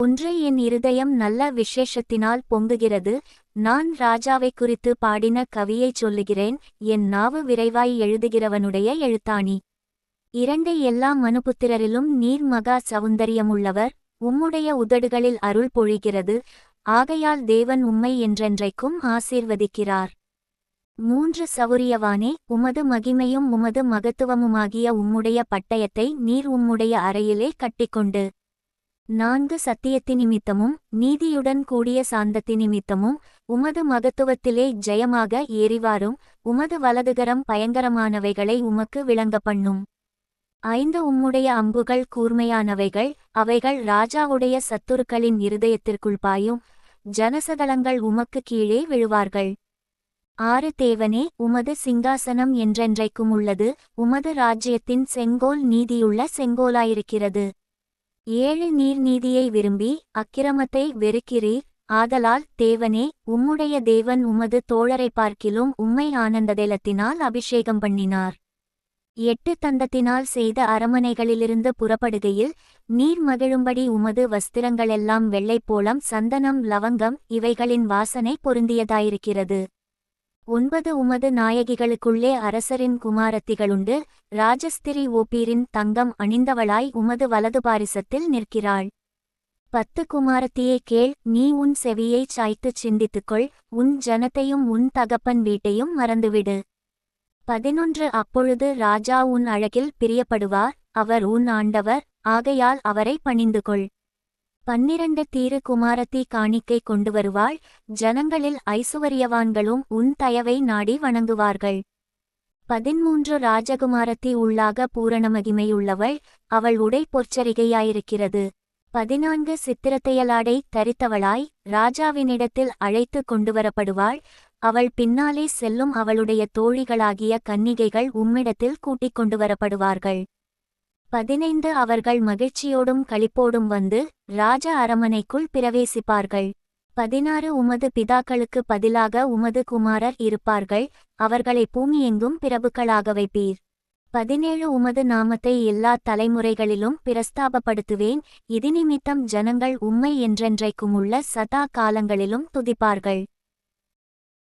ஒன்று என் இருதயம் நல்ல விசேஷத்தினால் பொங்குகிறது. நான் ராஜாவைக் குறித்து பாடின கவியைச் சொல்லுகிறேன். என் நாவு விரைவாய் எழுதுகிறவனுடைய எழுத்தாணி. 2 எல்லா மனுபுத்திரரிலும் நீர் மகா சவுந்தரியமுள்ளவர். உம்முடைய உதடுகளில் அருள் பொழிகிறது. ஆகையால் தேவன் உம்மை என்றென்றைக்கும் ஆசீர்வதிக்கிறார். 3 சவுரியவானே, உமது மகிமையும் உமது மகத்துவமுமாகிய உம்முடைய பட்டயத்தை நீர் உம்முடைய அறையிலே கட்டிக்கொண்டு 4 சத்தியத்தினிமித்தமும் நீதியுடன் கூடிய சாந்தத்தினிமித்தமும் உமது மகத்துவத்திலே ஜெயமாக ஏறிவாரும். உமது வலதுகரம் பயங்கரமானவைகளை உமக்கு விளங்கப்பண்ணும். 5 உம்முடைய அம்புகள் கூர்மையானவைகள். அவைகள் ராஜாவுடைய சத்துருக்களின் இருதயத்திற்குள் பாயும். ஜனசதலங்கள் உமக்கு கீழே விழுவார்கள். 6 தேவனே, உமது சிங்காசனம் என்றென்றைக்கும் உள்ளது. உமது ராஜ்யத்தின் செங்கோல் நீதியுள்ள செங்கோலாயிருக்கிறது. 7 நீர் நீதியை விரும்பி அக்கிரமத்தை வெறுக்கிறீர். ஆதலால் தேவனே, உம்முடைய தேவன் உமது தோழரை பார்க்கிலும் உம்மை ஆனந்ததைலத்தினால் அபிஷேகம் பண்ணினார். 8 தந்தத்தினால் செய்த அரமனைகளிலிருந்து புறப்படுகையில் நீர் மகிழும்படி உமது வஸ்திரங்களெல்லாம் வெள்ளைப்போளம் சந்தனம் லவங்கம் இவைகளின் வாசனை பொருந்தியதாயிருக்கிறது. 9 உமது நாயகிகளுக்குள்ளே அரசரின் குமாரத்திகளுண்டு. ராஜஸ்திரி ஓப்பீரின் தங்கம் அணிந்தவளாய் உமது வலது பாரிசத்தில் நிற்கிறாள். 10 குமாரத்தியே கேள், நீ உன் செவியைச் சாய்த்துச் சிந்தித்துக்கொள். உன் ஜனத்தையும் உன் தகப்பன் வீட்டையும் மறந்துவிடு. 11 அப்பொழுது ராஜா உன் அழகில் பிரியப்படுவார். அவர் உன் ஆண்டவர், ஆகையால் அவரை பணிந்துகொள். 12 தீரு குமாரத்தி காணிக்கை கொண்டு வருவாள். ஜனங்களில் ஐசுவரியவான்களும் உன் தயவை நாடி வணங்குவார்கள். 13 ராஜகுமாரத்தி உள்ளாக பூரணமகிமையுள்ளவள். அவள் உடை பொற்சரிகையாயிருக்கிறது. 14 சித்திரத்தையலாடை தரித்தவளாய் ராஜாவினிடத்தில் அழைத்து கொண்டுவரப்படுவாள். அவள் பின்னாலே செல்லும் அவளுடைய தோழிகளாகிய கன்னிகைகள் உம்மிடத்தில் கூட்டிக் கொண்டுவரப்படுவார்கள். 15 அவர்கள் மகிழ்ச்சியோடும் களிப்போடும் வந்து ராஜ அரமனைக்குள் பிரவேசிப்பார்கள். 16 உமது பிதாக்களுக்கு பதிலாக உமது குமாரர் இருப்பார்கள். அவர்களை பூமியெங்கும் பிரபுக்களாக வைப்பீர். 17 உமது நாமத்தை எல்லா தலைமுறைகளிலும் பிரஸ்தாபப்படுத்துவேன். இது நிமித்தம் ஜனங்கள் உம்மை என்றென்றைக்குமுள்ள சதா காலங்களிலும் துதிப்பார்கள்.